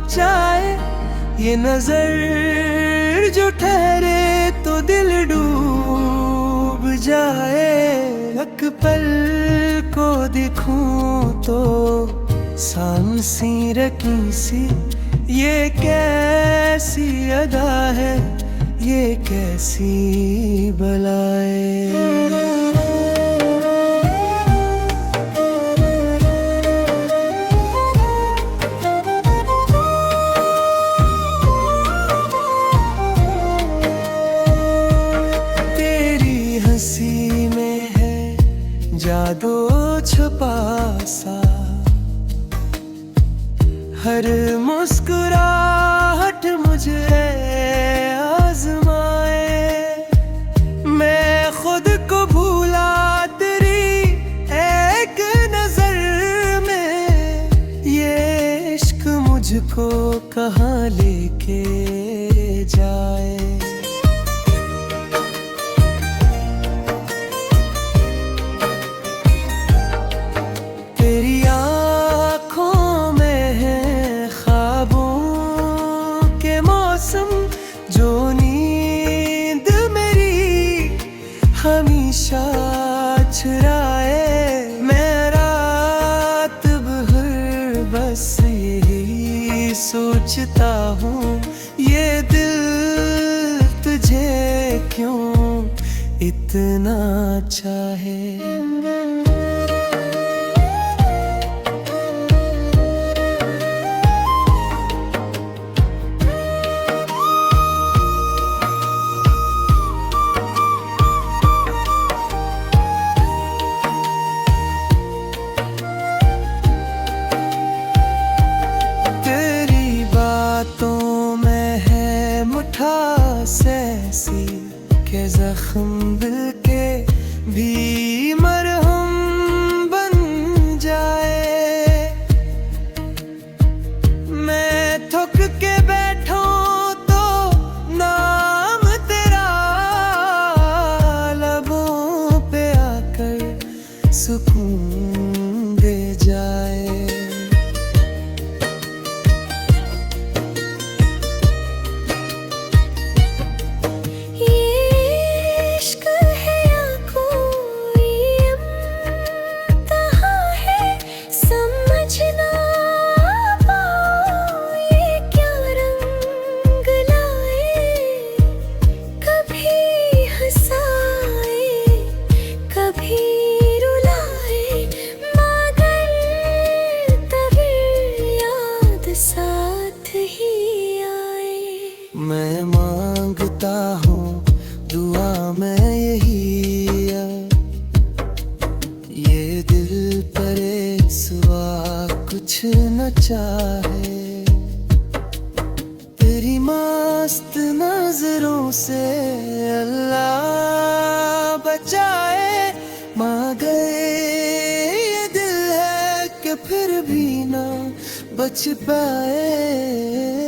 जाए। ये नजर जो ठहरे तो दिल डूब जाए। एक पल को दिखूं तो सांसी रखी सी, ये कैसी अदा है, ये कैसी बलाए। तेरी हंसी में है जादू छुपा सा, हर मुस्कुराहट मुझे आजमाए। मैं खुद को भूला तेरी एक नजर में, ये इश्क मुझको कहाँ लेके जाए। तेरी आँखों में है ख्वाबों के मौसम, जो नींद मेरी हमेशा चुराए। मैं रात भर बस यही सोचता हूँ, ये दिल तुझे क्यों इतना चाहे। मिठास ऐसी के जख्म दिल के भी मरहम बन जाए। मैं थक के बैठूं तो नाम तेरा लबों पे आकर सुकून दे जाए। मैं मांगता हूँ दुआ में यही, ये दिल परे सिवा कुछ न चाहे। तेरी मस्त नजरों से अल्लाह बचाए। माँ गए ये दिल है कि फिर भी ना बच पाए।